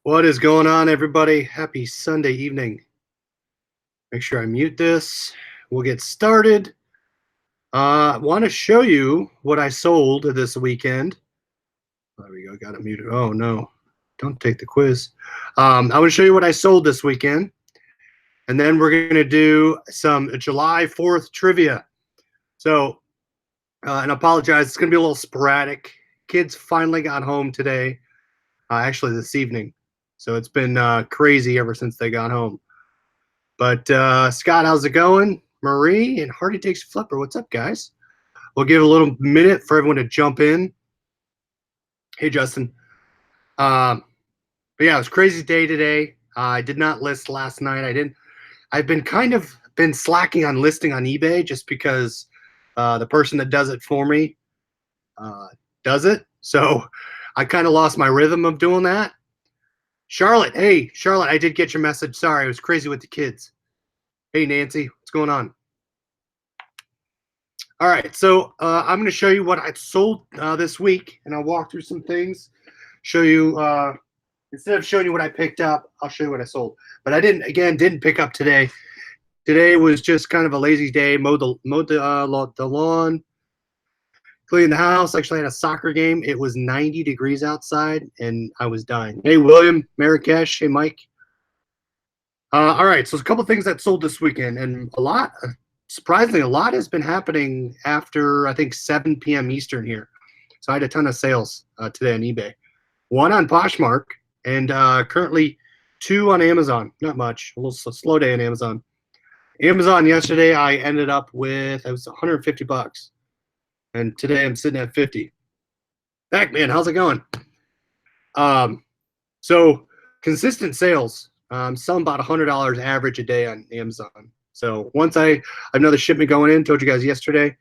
What is going on, everybody? Happy Sunday evening. Make sure I mute this. We'll get started. I want to show you what I sold this weekend. There we go. Got it muted. Oh, no. Don't take the quiz. I want to show you what I sold this weekend. And then we're going to do some July 4th trivia. So, and I apologize. It's going to be a little sporadic. Kids finally got home today, actually this evening. So it's been crazy ever since they got home. But Scott, how's it going? Marie and Hardy Takes a Flipper. What's up, guys? We'll give a little minute for everyone to jump in. Hey, Justin. But yeah, it was a crazy day today. I did not list last night. I've been kind of slacking on listing on eBay just because the person that does it for me does it. So I kind of lost my rhythm of doing that. Charlotte, hey, Charlotte, I did get your message. Sorry, it was crazy with the kids. Hey, Nancy, what's going on? All right, so I'm going to show you what I sold this week, and I'll walk through some things, show you, instead of showing you what I picked up, I'll show you what I sold. But I didn't pick up today. Today was just kind of a lazy day, mowed the lawn, cleaned the house. Actually, I had a soccer game. It was 90 degrees outside, and I was dying. Hey, William, Marrakesh. Hey, Mike. All right, so there's a couple things that sold this weekend, and surprisingly, a lot has been happening after, I think, 7 p.m. Eastern here. So I had a ton of sales today on eBay. One on Poshmark, and currently 2 on Amazon. Not much, a little slow day on Amazon. Amazon yesterday, I ended up with, it was 150 bucks. And today I'm sitting at 50. Back, man, how's it going? So consistent sales. Selling about $100 average a day on Amazon. So once I have another shipment going in, told you guys yesterday,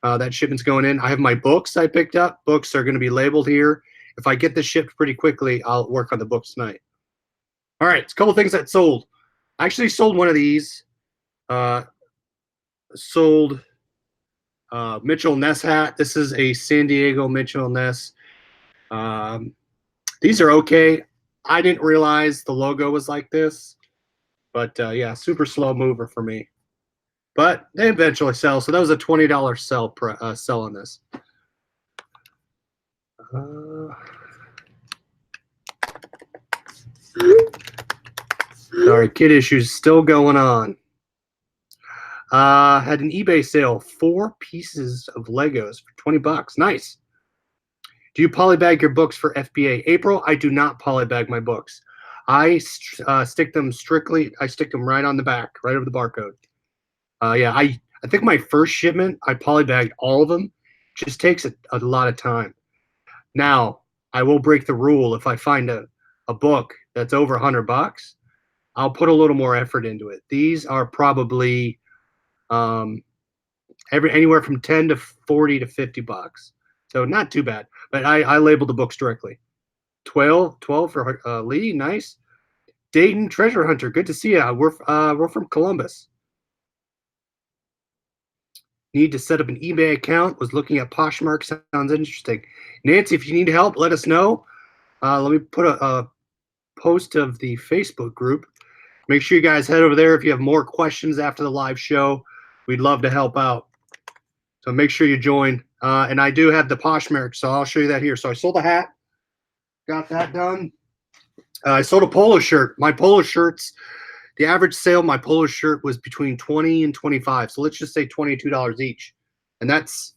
that shipment's going in. I have my books I picked up. Books are going to be labeled here. If I get this shipped pretty quickly, I'll work on the books tonight. All right, it's a couple things that sold. I actually sold one of these. Sold Mitchell Ness hat. This is a San Diego Mitchell Ness. These are okay. I didn't realize the logo was like this, but yeah, super slow mover for me. But they eventually sell, so that was a $20 sell on this. Sorry, kid issues still going on. Had an eBay sale, 4 pieces of Legos for 20 bucks. Nice. Do you polybag your books for FBA? April, I do not polybag my books. I stick them right on the back, right over the barcode. Yeah, I think my first shipment, I polybagged all of them. Just takes a lot of time. Now, I will break the rule. If I find a book that's over 100 bucks, I'll put a little more effort into it. These are probably anywhere from 10 to 40 to 50 bucks. So not too bad. But I labeled the books directly. 12 for Lee, nice. Dayton Treasure Hunter, good to see you. We're from Columbus. Need to set up an eBay account. Was looking at Poshmark. Sounds interesting. Nancy, if you need help, let us know. Let me put a post of the Facebook group. Make sure you guys head over there if you have more questions after the live show. We'd love to help out. So make sure you join. And I do have the Poshmark, so I'll show you that here. So I sold a hat. Got that done. I sold a polo shirt. My polo shirts, the average sale, my polo shirt was between 20 and 25. So let's just say $22 each. And that's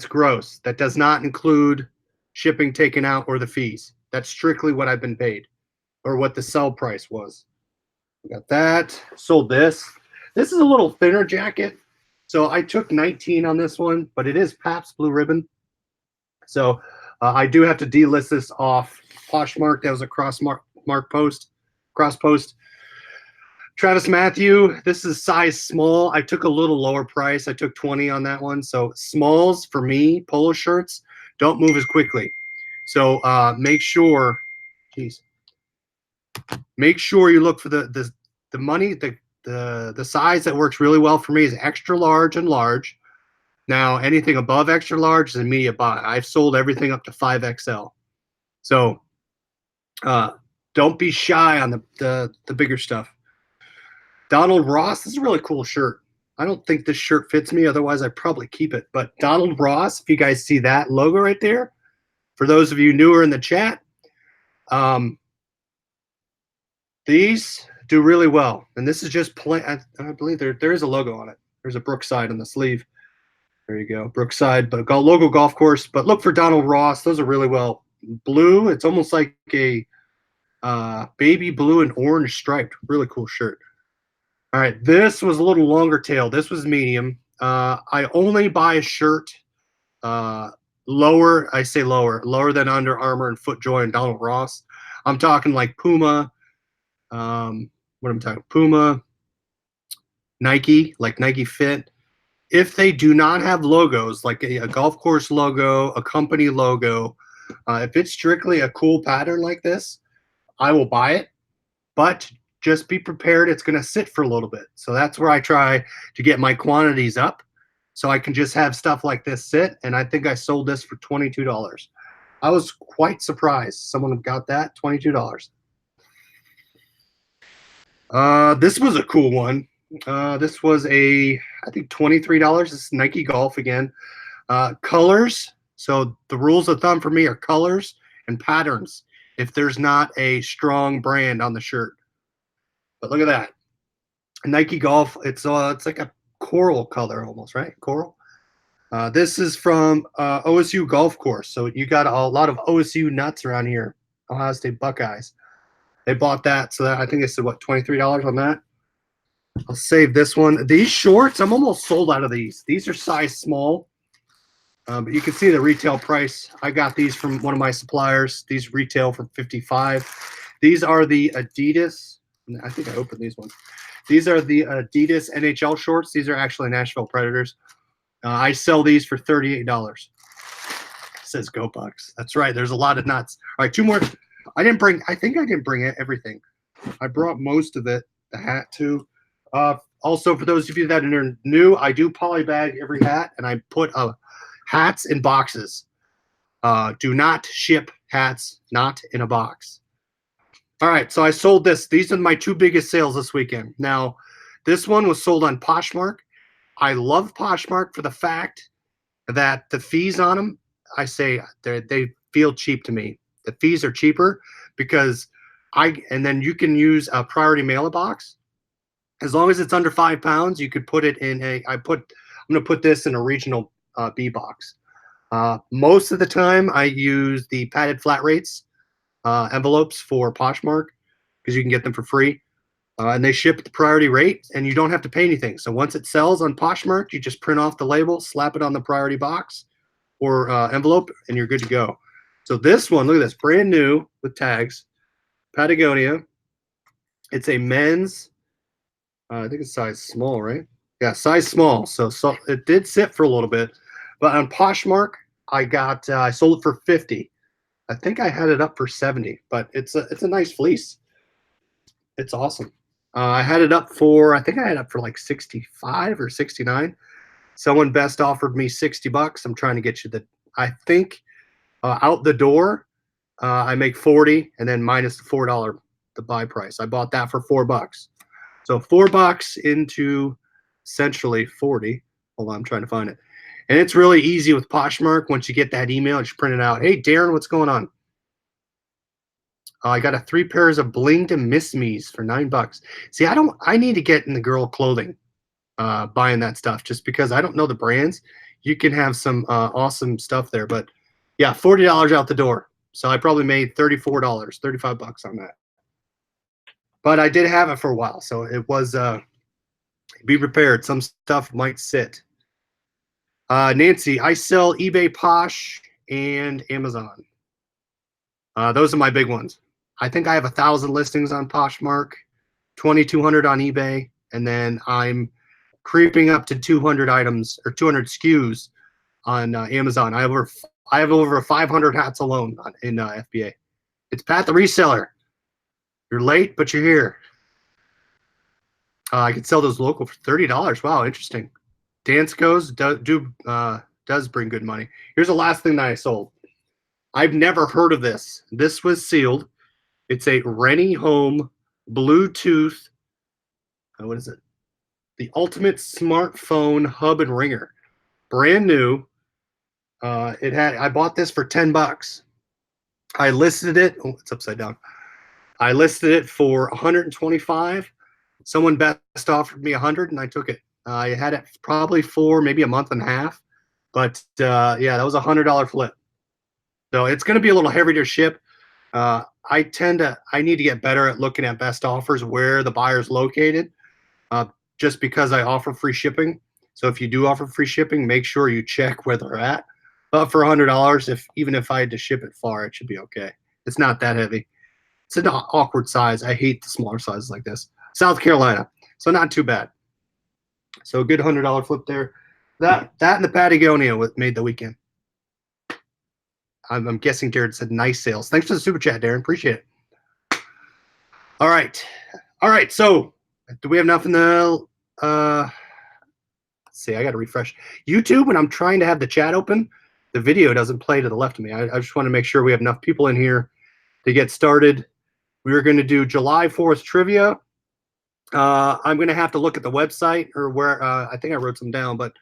gross. That does not include shipping taken out or the fees. That's strictly what I've been paid or what the sell price was. Got that. Sold this. This is a little thinner jacket. So I took 19 on this one, but it is Pabst Blue Ribbon. So I do have to delist this off Poshmark. That was a cross post. Travis Matthew, this is size small. I took a little lower price. I took 20 on that one. So smalls for me, polo shirts, don't move as quickly. So make sure you look for the money, the size that works really well for me is extra large and large. Now, anything above extra large is immediate buy. I've sold everything up to 5XL. So Uh, don't be shy on the bigger stuff. Donald Ross, this is a really cool shirt. I don't think this shirt fits me. Otherwise, I'd probably keep it. But Donald Ross, if you guys see that logo right there, for those of you newer in the chat, um, these do really well. And this is just plain. I believe there is a logo on it. There's a Brookside on the sleeve. There you go, Brookside, but logo golf course. But look for Donald Ross. Those are really well. Blue. It's almost like a baby blue and orange striped. Really cool shirt. All right, this was a little longer tail. This was medium. I only buy a shirt lower. I say lower than Under Armour and FootJoy and Donald Ross. I'm talking like Puma. What am I talking? Puma, Nike, like Nike Fit. If they do not have logos, like a golf course logo, a company logo, if it's strictly a cool pattern like this, I will buy it. But just be prepared, it's going to sit for a little bit. So that's where I try to get my quantities up so I can just have stuff like this sit. And I think I sold this for $22. I was quite surprised someone got that, $22. This was a cool one. This was I think $23. This is Nike Golf again. Colors. So the rules of thumb for me are colors and patterns if there's not a strong brand on the shirt. But look at that. Nike Golf, it's like a coral color almost, right? Coral. This is from OSU Golf Course. So you got a lot of OSU nuts around here. Ohio State Buckeyes. They bought that. So I think they said, what, $23 on that? I'll save this one. These shorts, I'm almost sold out of these. These are size small. But you can see the retail price. I got these from one of my suppliers. These retail for $55. These are the Adidas. I think I opened these ones. These are the Adidas NHL shorts. These are actually Nashville Predators. I sell these for $38. It says Go Bucks. That's right. There's a lot of nuts. All right, two more. I think I didn't bring everything. I brought most of it. The hat too. Also, for those of you that are new, I do polybag every hat, and I put hats in boxes. Do not ship hats not in a box. All right, so I sold this. These are my two biggest sales this weekend. Now, this one was sold on Poshmark. I love Poshmark for the fact that the fees on them, I say they feel cheap to me. The fees are cheaper because and then you can use a priority mail box. As long as it's under 5 pounds, you could put it in I'm going to put this in a regional B box. Most of the time, I use the padded flat rates envelopes for Poshmark because you can get them for free. And they ship at the priority rate, and you don't have to pay anything. So once it sells on Poshmark, you just print off the label, slap it on the priority box or envelope, and you're good to go. So this one, look at this, brand new with tags, Patagonia. It's a men's. I think it's size small, right? Yeah, size small. So it did sit for a little bit, but on Poshmark, I sold it for $50. I think I had it up for $70, but it's a nice fleece. It's awesome. I had it up for like 65 or 69. Someone best offered me $60. I'm trying to get you I think out the door, I make 40 and then minus the $4 the buy price. I bought that for $4. So $4 into essentially 40. Hold on, I'm trying to find it. And it's really easy with Poshmark. Once you get that email, just print it out. Hey, Darren, what's going on? I got 3 pairs of blinged and Miss Me's for $9. See, I need to get in the girl clothing, buying that stuff just because I don't know the brands. You can have some awesome stuff there, but yeah, $40 out the door. So I probably made $34, $35 on that. But I did have it for a while, so it was be prepared. Some stuff might sit. Nancy, I sell eBay, Posh, and Amazon. Those are my big ones. I think I have 1,000 listings on Poshmark, 2,200 on eBay, and then I'm creeping up to 200 items or 200 SKUs on Amazon. I have over 500 hats alone in FBA. It's Pat the Reseller. You're late, but you're here. I could sell those local for $30. Wow, interesting. Dansko's does bring good money. Here's the last thing that I sold. I've never heard of this. This was sealed. It's a Rennie Home Bluetooth. What is it? The ultimate smartphone hub and ringer, brand new. I bought this for $10. I listed it. Oh, it's upside down. I listed it for 125. Someone best offered me 100, and I took it. I had it probably for maybe a month and a half, but yeah, that was $100 flip. So it's going to be a little heavier to ship. I need to get better at looking at best offers where the buyer's located, uh, just because I offer free shipping. So if you do offer free shipping, make sure you check where they're at. But for $100, even if I had to ship it far, it should be okay. It's not that heavy. It's an awkward size. I hate the smaller sizes like this. South Carolina, so not too bad. So a good $100 flip there. That and the Patagonia made the weekend. I'm guessing Jared said nice sales. Thanks for the super chat, Darren. Appreciate it. All right. So do we have enough in the? Let's see. I got to refresh YouTube, and I'm trying to have the chat open. The video doesn't play to the left of me. I just want to make sure we have enough people in here to get started. We are going to do July 4th trivia. I'm going to have to look at the website or where I think I wrote some down, but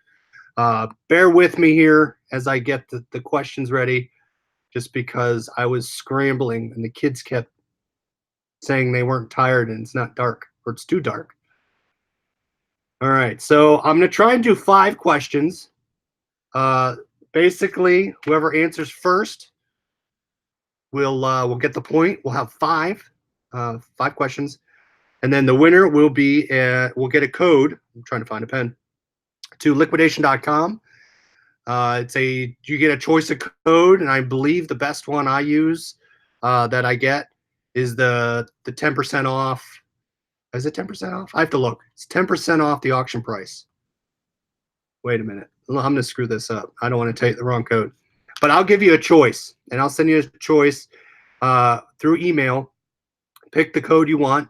bear with me here as I get the questions ready, just because I was scrambling and the kids kept saying they weren't tired and it's not dark or it's too dark. All right, so I'm going to try and do 5 questions. Basically, whoever answers first will get the point. We'll have 5 questions. And then the winner will get a code. I'm trying to find a pen to liquidation.com. You get a choice of code, and I believe the best one I use that I get is the 10% off. Is it 10% off? I have to look. It's 10% off the auction price. Wait a minute. I'm going to screw this up. I don't want to take the wrong code. But I'll give you a choice, and I'll send you a choice through email. Pick the code you want.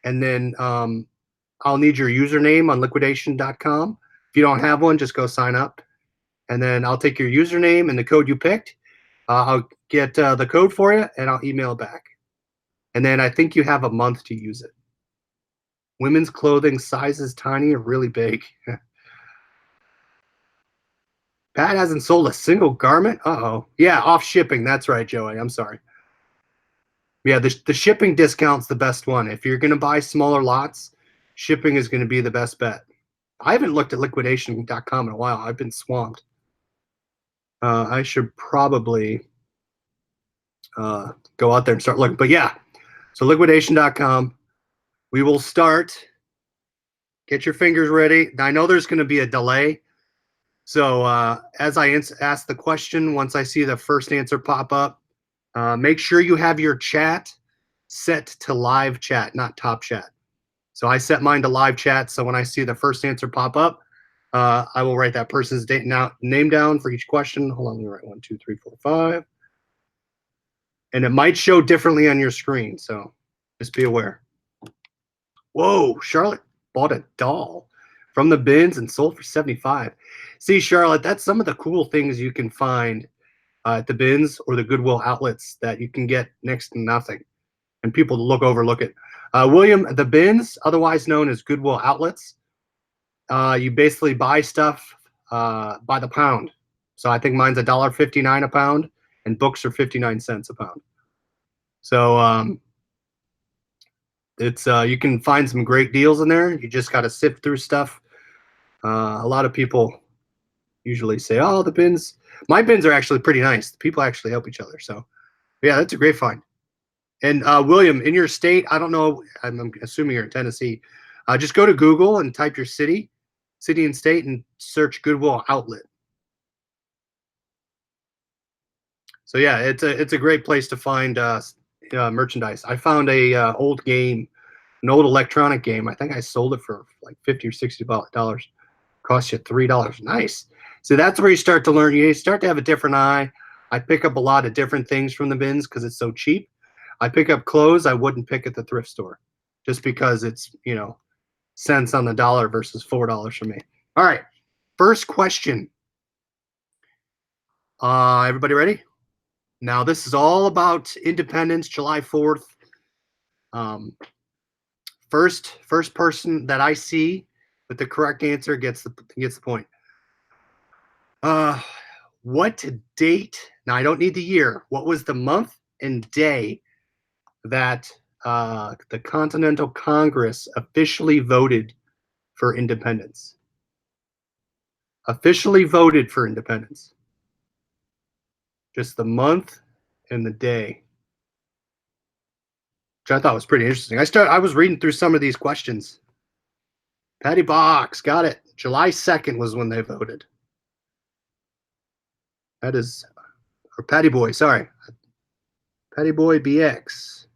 And then I'll need your username on liquidation.com. If you don't have one, just go sign up. And then I'll take your username and the code you picked. I'll get the code for you, and I'll email it back. And then I think you have a month to use it. Women's clothing sizes tiny or really big. Pat hasn't sold a single garment? Uh-oh. Yeah, off shipping. That's right, Joey. I'm sorry. Yeah, the shipping discount's the best one. If you're going to buy smaller lots, shipping is going to be the best bet. I haven't looked at liquidation.com in a while. I've been swamped. I should probably go out there and start looking. But yeah, so liquidation.com. We will start. Get your fingers ready. I know there's going to be a delay. So as I ask the question, once I see the first answer pop up, make sure you have your chat set to live chat, not top chat. So I set mine to live chat. So when I see the first answer pop up, I will write that person's name down for each question. Hold on, let me write 1, 2, 3, 4, 5. And it might show differently on your screen. So just be aware. Whoa, Charlotte bought a doll from the bins and sold for $75. See, Charlotte, that's some of the cool things you can find at the bins or the Goodwill outlets that you can get next to nothing. And people overlook it. William, the bins, otherwise known as Goodwill outlets, you basically buy stuff by the pound. So I think mine's $1.59 a pound, and books are 59 cents a pound. So it's you can find some great deals in there. You just got to sift through stuff. A lot of people usually say, "Oh, the bins." My bins are actually pretty nice. People actually help each other. So yeah, that's a great find. And William, in your state, I don't know. I'm assuming you're in Tennessee. Just go to Google and type your city and state, and search Goodwill outlet. So yeah, it's a great place to find merchandise. I found a old game, an old electronic game. I think I sold it for like $50 or $60. Cost you $3. Nice. So that's where you start to learn. You start to have a different eye. I pick up a lot of different things from the bins because it's so cheap. I pick up clothes I wouldn't pick at the thrift store, just because it's, cents on the dollar versus $4 for me. All right, first question. Everybody ready? Now this is all about Independence, July 4th. Um, first person that I see with the correct answer gets the point. What date? Now I don't need the year. What was the month and day that the Continental Congress officially voted for independence? Officially voted for independence. Just the month and the day, which I thought was pretty interesting. I was reading through some of these questions. Patty Box got it. July 2nd was when they voted. That is, or Patty Boy, sorry. Patty Boy BX.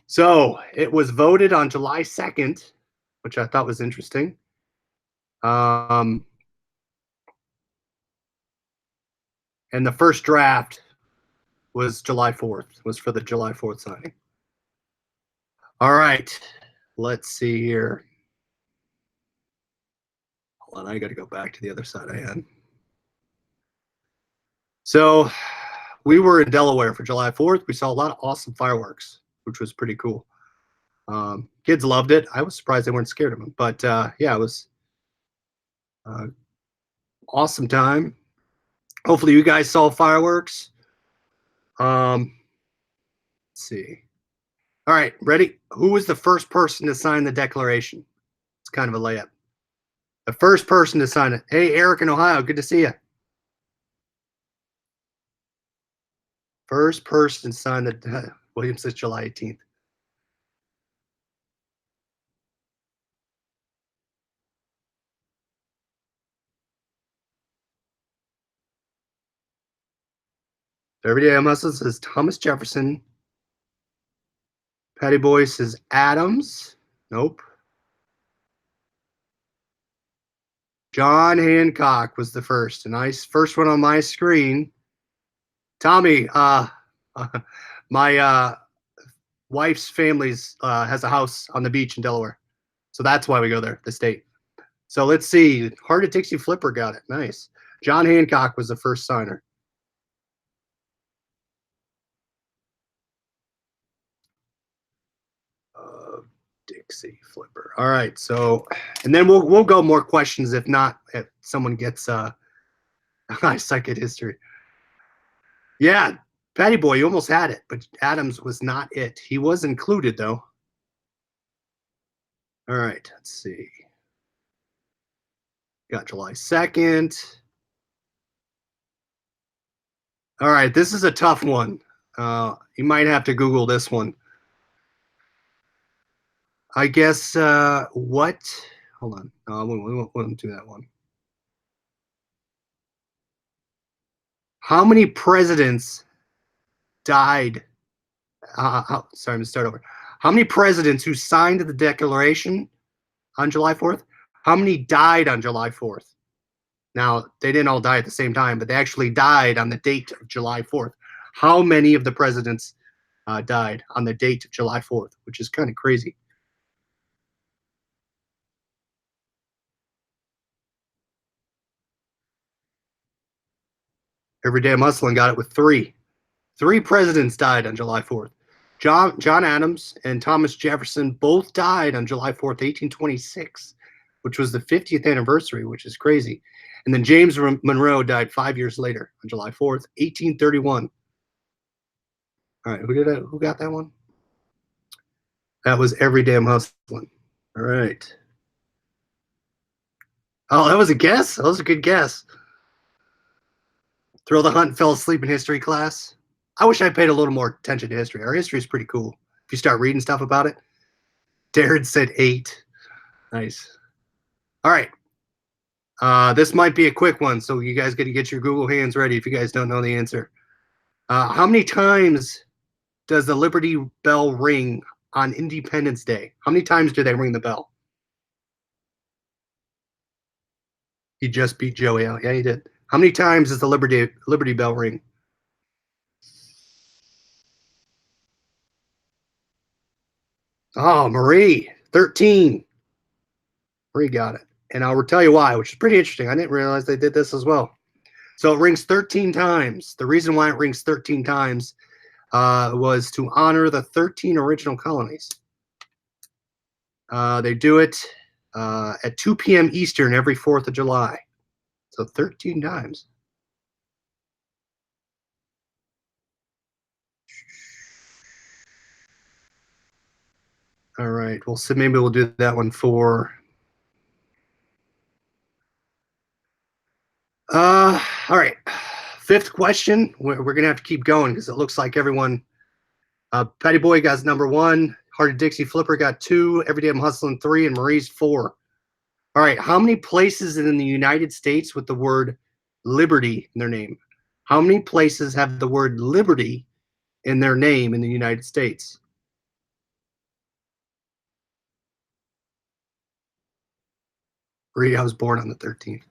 So it was voted on July 2nd, which I thought was interesting. And the first draft was July 4th, was for the July 4th signing. All right, let's see here. Hold on, I got to go back to the other side I had. So we were in Delaware for July 4th. We saw a lot of awesome fireworks, which was pretty cool. Kids loved it. I was surprised they weren't scared of them. But yeah, it was awesome time. Hopefully you guys saw fireworks. Let's see. All right, ready? Who was the first person to sign the Declaration? It's kind of a layup. The first person to sign it. Hey, Eric in Ohio, good to see you. First person to sign the William says July 18th. Everyday Muscle says Thomas Jefferson. Patty Boy says Adams. Nope. John Hancock was the first. A nice first one on my screen. Tommy, my wife's family's has a house on the beach in Delaware. So that's why we go there, the state. So let's see. Heart of Dixie Flipper got it. Nice. John Hancock was the first signer. Dixie Flipper. All right. So, and then we'll go more questions if not, if someone gets I suck at history. Yeah, Patty Boy, you almost had it, but Adams was not it. He was included though. All right. Let's see. Got July 2nd. All right, this is a tough one. You might have to Google this one. I guess what? Hold on. No, we won't do that one. How many presidents died? Sorry, I'm gonna start over. How many presidents who signed the Declaration on July 4th? How many died on July 4th? Now, they didn't all die at the same time, but they actually died on the date of July 4th. How many of the presidents died on the date of July 4th, which is kind of crazy. Everyday Muslim got it with three. Three presidents died on July 4th. John Adams and Thomas Jefferson both died on July 4th, 1826, which was the 50th anniversary, which is crazy. And then James Monroe died 5 years later on July 4th, 1831. All right, who got that one? That was Everyday Muslim. All right. Oh, that was a guess? That was a good guess. Thrill the Hunt fell asleep in history class. I wish I paid a little more attention to history. Our history is pretty cool. If you start reading stuff about it. Darren said 8. Nice. All right. This might be a quick one, so you guys got to get your Google hands ready if you guys don't know the answer. How many times does the Liberty Bell ring on Independence Day? How many times do they ring the bell? He just beat Joey out. Yeah, he did. How many times does the Liberty Bell ring? Oh, Marie, 13. Marie got it. And I'll tell you why, which is pretty interesting. I didn't realize they did this as well. So it rings 13 times. The reason why it rings 13 times, was to honor the 13 original colonies. They do it at 2 p.m. Eastern every 4th of July. So 13 times. All right. Well, so maybe we'll do that one for. All right. Fifth question. We're gonna have to keep going because it looks like everyone. Patty Boy got number 1. Hearted Dixie Flipper got 2. Everyday I'm Hustling 3, and Marie's 4. All right. How many places in the United States with the word liberty in their name? How many places have the word liberty in their name in the United States? Marie, I was born on the 13th.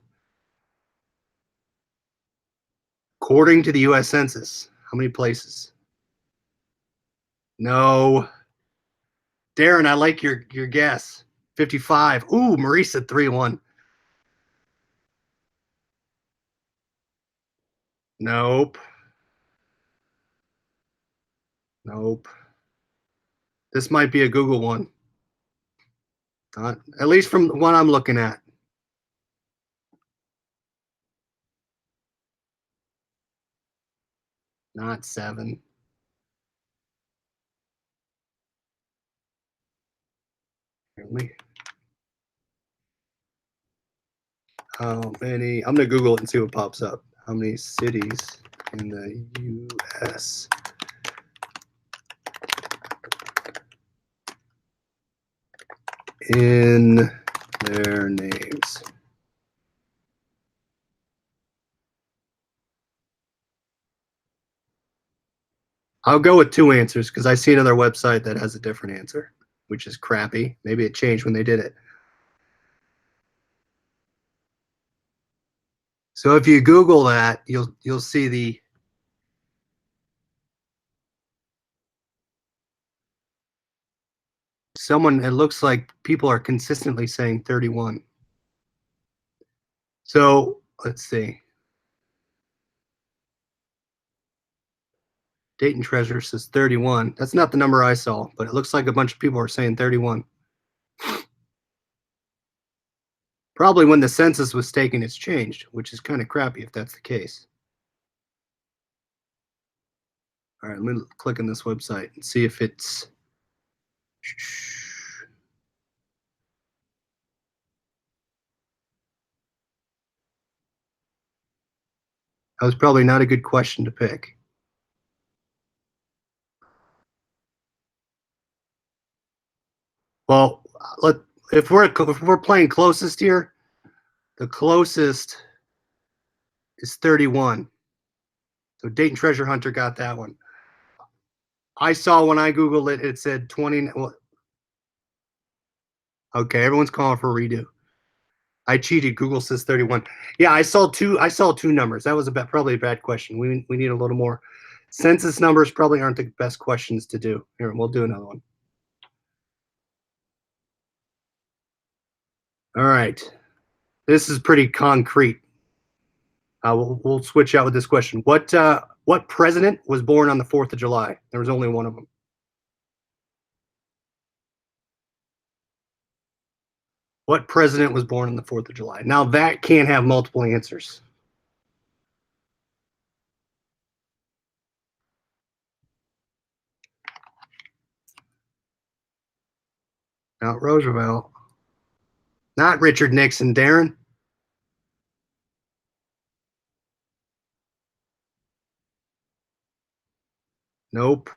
According to the U.S. Census, how many places? No. Darren, I like your guess. 55. Ooh, Marie said 3-1. Nope. Nope. This might be a Google one. Not, at least from the one I'm looking at. Not 7. Really? How many? I'm going to Google it and see what pops up. How many cities in the U.S. in their names? I'll go with 2 answers because I see another website that has a different answer, which is crappy. Maybe it changed when they did it. So if you Google that, you'll see the someone. It looks like people are consistently saying 31. So let's see. Dayton Treasure says 31. That's not the number I saw, but it looks like a bunch of people are saying 31. Probably when the census was taken, it's changed, which is kind of crappy if that's the case. All right, let me click on this website and see if it's. That was probably not a good question to pick. Well, if we're playing closest here, the closest is 31. So Dayton Treasure Hunter got that one. I saw when I Googled it, it said 20. Well, okay, everyone's calling for a redo. I cheated. Google says 31. Yeah, I saw two numbers. That was probably a bad question. We need a little more. Census numbers probably aren't the best questions to do. Here, we'll do another one. All right. This is pretty concrete. We'll switch out with this question. What president was born on the 4th of July? There was only one of them. What president was born on the 4th of July? Now that can't have multiple answers. Not Roosevelt. Not Richard Nixon, Darren. Nope.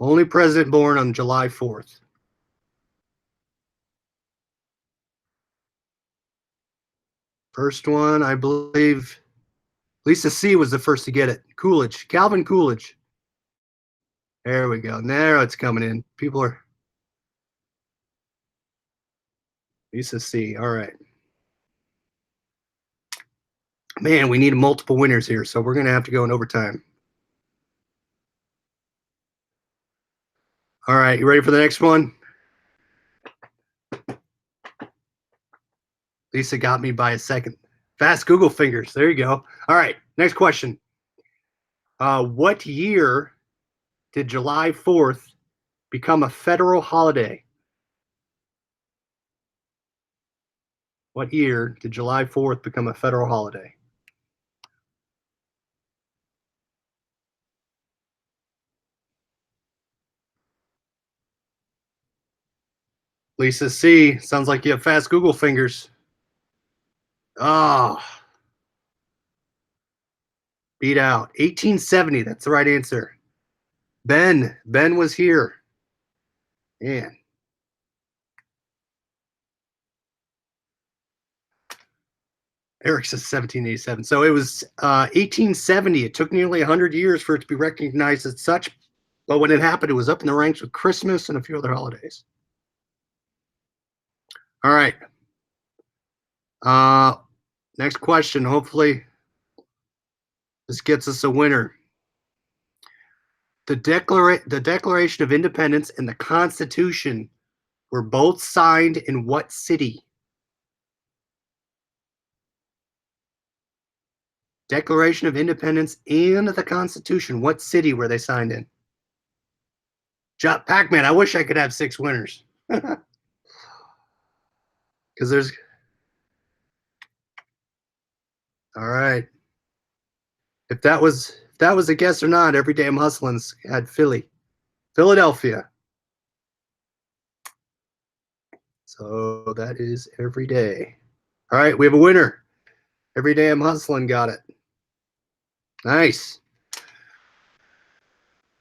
Only president born on July 4th. First one, I believe, Lisa C was the first to get it. Coolidge, Calvin Coolidge. There we go. Now it's coming in. People are. Lisa C. All right. Man, we need multiple winners here, so we're going to have to go in overtime. All right, you ready for the next one? Lisa got me by a second. Fast Google fingers. There you go. All right. Next question. What year did July 4th become a federal holiday? What year did July 4th become a federal holiday? Lisa C. Sounds like you have fast Google fingers. Oh, beat out. 1870. That's the right answer. Ben was here. Man. Eric says 1787. So it was 1870. It took nearly 100 years for it to be recognized as such. But when it happened, it was up in the ranks with Christmas and a few other holidays. All right. Next question. Hopefully, this gets us a winner. The Declaration of Independence and the Constitution were both signed in what city? Declaration of Independence and the Constitution. What city were they signed in? Pac-Man, I wish I could have 6 winners. Because there's... All right. If that was a guess or not, Every Day I'm Hustling's had Philadelphia. So that is Every Day. All right, we have a winner. Every Day I'm Hustling got it. Nice.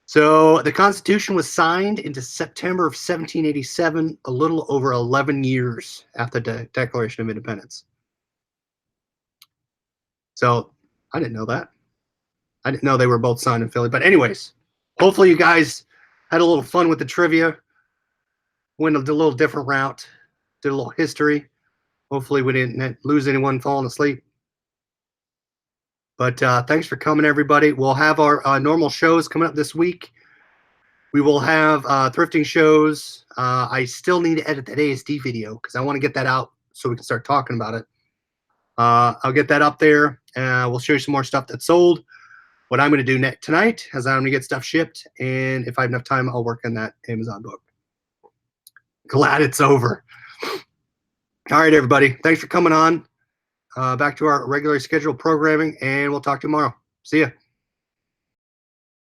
So the Constitution was signed into September of 1787, a little over 11 years after the Declaration of Independence. So I didn't know that. I didn't know they were both signed in Philly. But anyways, hopefully you guys had a little fun with the trivia. Went a little different route. Did a little history. Hopefully we didn't lose anyone falling asleep. But thanks for coming, everybody. We'll have our normal shows coming up this week. We will have thrifting shows. I still need to edit that ASD video because I want to get that out so we can start talking about it. I'll get that up there. We'll show you some more stuff that's sold. What I'm going to do tonight is I'm going to get stuff shipped. And if I have enough time, I'll work on that Amazon book. Glad it's over. All right, everybody. Thanks for coming on. Back to our regularly scheduled programming, and we'll talk tomorrow. See ya.